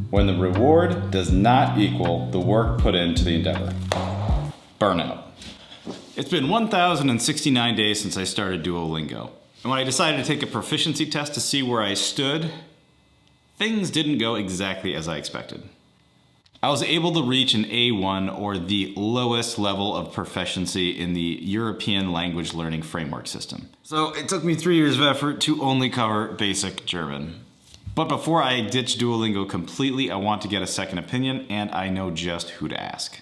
when the reward does not equal the work put into the endeavor. Burnout. It's been 1,069 days since I started Duolingo. And when I decided to take a proficiency test to see where I stood, things didn't go exactly as I expected. I was able to reach an A1, or the lowest level of proficiency in the European language learning framework system. So it took me 3 years of effort to only cover basic German. But before I ditch Duolingo completely, I want to get a second opinion, and I know just who to ask.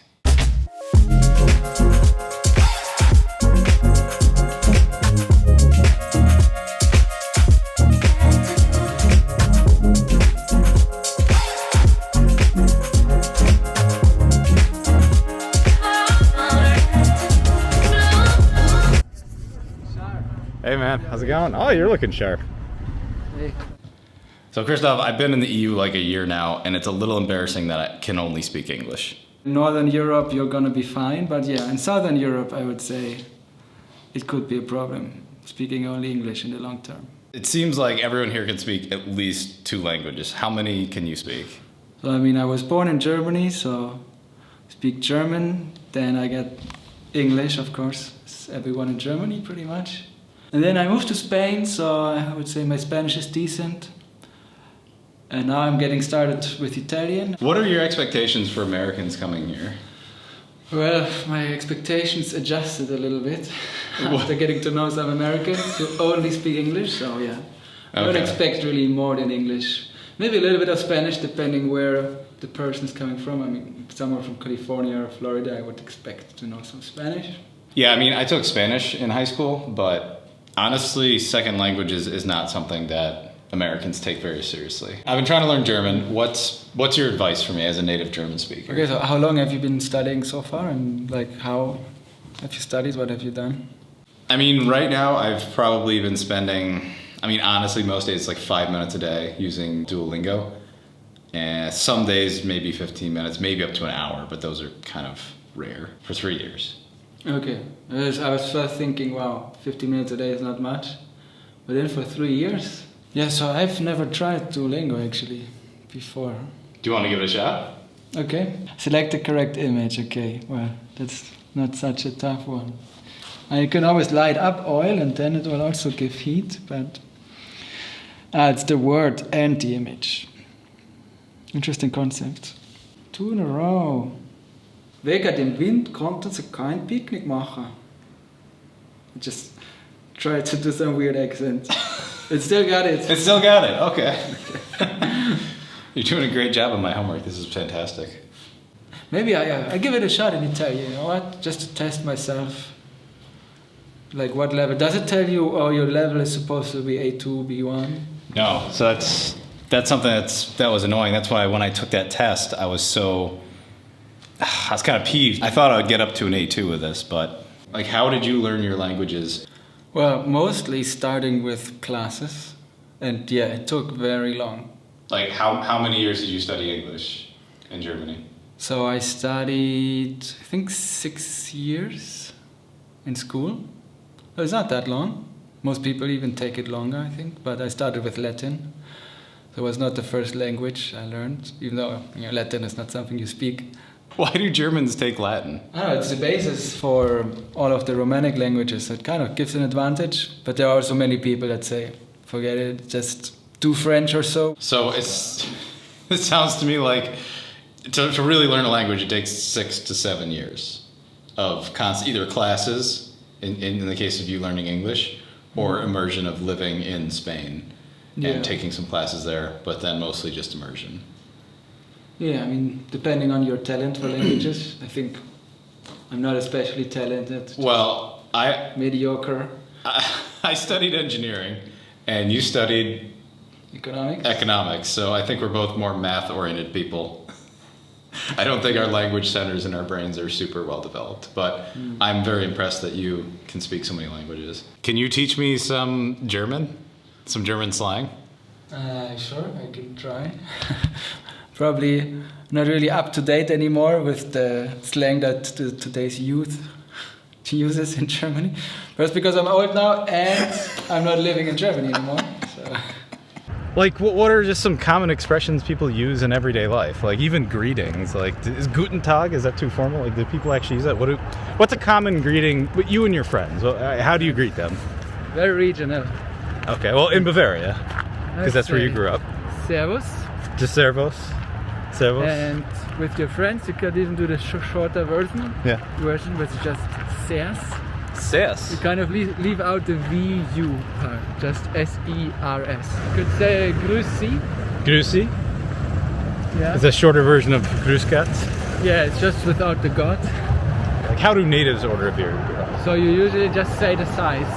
Hey man, how's it going? Oh, you're looking sharp. Hey. So Christoph, I've been in the EU like a year now, and it's a little embarrassing that I can only speak English. In Northern Europe, you're gonna be fine, but yeah, in Southern Europe, I would say it could be a problem, speaking only English in the long term. It seems like everyone here can speak at least 2 languages. How many can you speak? So, I mean, I was born in Germany, so I speak German, then I get English, of course, as everyone in Germany pretty much. And then I moved to Spain, so I would say my Spanish is decent. And now I'm getting started with Italian. What are your expectations for Americans coming here? Well, my expectations adjusted a little bit after getting to know some Americans who only speak English, so yeah. I don't expect really more than English. Maybe a little bit of Spanish, depending where the person is coming from. I mean, somewhere from California or Florida, I would expect to know some Spanish. Yeah, I mean, I took Spanish in high school, but honestly, second language is not something that Americans take very seriously. I've been trying to learn German. What's your advice for me as a native German speaker? Okay, so how long have you been studying so far, and like how have you studied? What have you done? I mean, right now I've probably been spending, honestly, most days like 5 minutes a day using Duolingo. And some days maybe 15 minutes, maybe up to an hour, but those are kind of rare for 3 years. Okay, I was first thinking, wow, 50 minutes a day is not much. But then for 3 years? Yeah, so I've never tried Duolingo actually before. Do you want to give it a shot? Okay. Select the correct image. Okay, well, that's not such a tough one. You can always light up oil and then it will also give heat, but it's the word and the image. Interesting concept. 2 in a row. Wegen dem Wind konnten sie kein Picknick machen. I just tried to do some weird accent. It still got it. It still got it, okay. You're doing a great job on my homework. This is fantastic. Maybe I give it a shot in Italian, you know what? Just to test myself. Like what level? Does it tell you, oh, your level is supposed to be A2, B1? No, so that's something that was annoying. That's why when I took that test, I was kind of peeved. I thought I would get up to an A2 with this, but like, how did you learn your languages? Well, mostly starting with classes, and yeah, it took very long. Like, how many years did you study English in Germany? So I studied, I think 6 years in school. It's not that long. Most people even take it longer, I think, but I started with Latin. So it was not the first language I learned, even though Latin is not something you speak. Why do Germans take Latin? I don't know, it's the basis for all of the Romanic languages. It kind of gives an advantage, but there are also many people that say, forget it, just do French or so. So it sounds to me like to really learn a language, it takes 6 to 7 years of either classes, in the case of you learning English, or immersion of living in Spain and taking some classes there, but then mostly just immersion. Yeah, I mean, depending on your talent for languages, I think I'm not especially talented. Well, mediocre. I studied engineering, and you studied economics. So I think we're both more math-oriented people. I don't think our language centers in our brains are super well developed, but I'm very impressed that you can speak so many languages. Can you teach me some German? Some German slang? Sure, I can try. Probably not really up to date anymore with the slang that today's youth uses in Germany. First because I'm old now and I'm not living in Germany anymore. So. Like, what are just some common expressions people use in everyday life? Like, even greetings. Like, is Guten Tag, is that too formal? Like, do people actually use that? What's a common greeting with you and your friends? How do you greet them? Very regional. Okay, well, in Bavaria, because that's where you grew up. Servus. Just servus. Servus. And with your friends, you could even do the shorter version. Yeah. Version, which is just sers. Sers. You kind of leave out the VU part, just SERS. You could say Grüßi. Grüßi. Yeah. It's a shorter version of Grüß Gott. Yeah, it's just without the God. Like, how do natives order a beer? So you usually just say the size,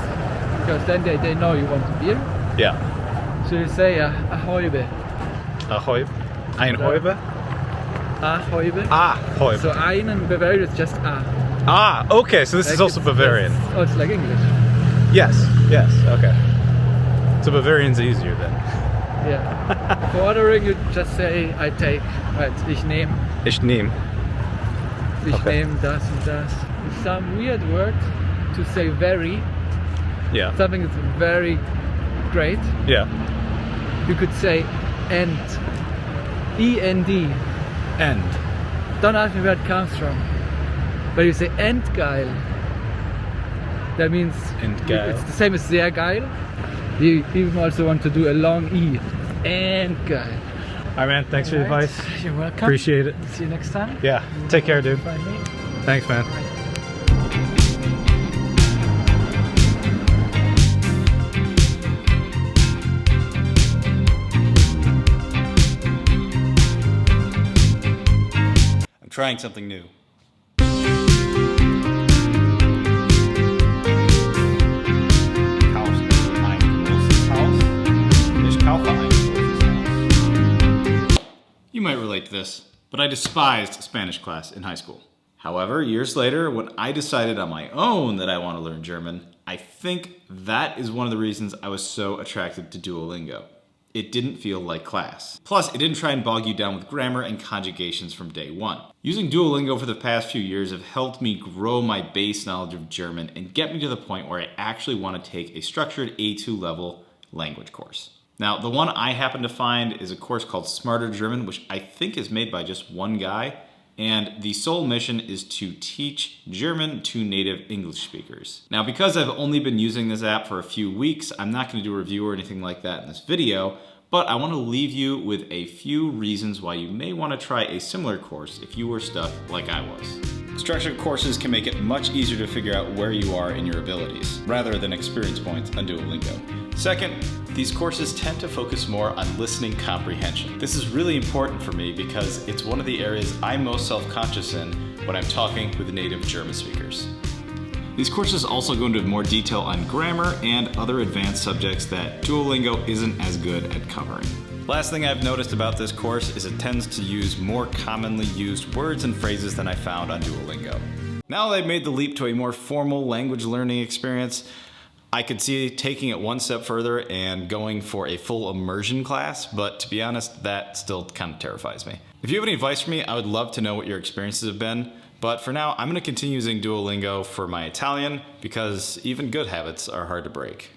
because then they know you want a beer. Yeah. So you say a Häube. Ahoy. Ein Häube? A Häube. Ah, Häube. So ein in Bavaria is just a. Ah, okay, so this is also Bavarian. Oh, it's like English. Yes, okay. So Bavarian's easier then. Yeah. For ordering, you just say, I take, right, ich nehme. Ich nehme. Ich Okay. nehme das und das. It's some weird word to say very. Yeah. Something that's very great. Yeah. You could say end. E-N-D. End. Don't ask me where it comes from. But you say endgeil. That means Endgeil. it's the same as sehr geil. You even also want to do a long E. Endgeil. All right, man. Thanks for the Alright. advice. You're welcome. Appreciate it. See you next time. Yeah. Take care, dude. Find me. Thanks, man. I'm trying something new. You might relate to this, but I despised Spanish class in high school. However, years later, when I decided on my own that I want to learn German, I think that is one of the reasons I was so attracted to Duolingo. It didn't feel like class. Plus, it didn't try and bog you down with grammar and conjugations from day one. Using Duolingo for the past few years have helped me grow my base knowledge of German and get me to the point where I actually want to take a structured A2 level language course. Now, the one I happen to find is a course called SmarterGerman, which I think is made by just one guy, and the sole mission is to teach German to native English speakers. Now, because I've only been using this app for a few weeks, I'm not going to do a review or anything like that in this video, but I want to leave you with a few reasons why you may want to try a similar course if you were stuck like I was. Structured courses can make it much easier to figure out where you are in your abilities, rather than experience points on Duolingo. Second, these courses tend to focus more on listening comprehension. This is really important for me because it's one of the areas I'm most self-conscious in when I'm talking with native German speakers. These courses also go into more detail on grammar and other advanced subjects that Duolingo isn't as good at covering. Last thing I've noticed about this course is it tends to use more commonly used words and phrases than I found on Duolingo. Now that I've made the leap to a more formal language learning experience, I could see taking it one step further and going for a full immersion class, but to be honest, that still kind of terrifies me. If you have any advice for me, I would love to know what your experiences have been, but for now, I'm going to continue using Duolingo for my Italian because even good habits are hard to break.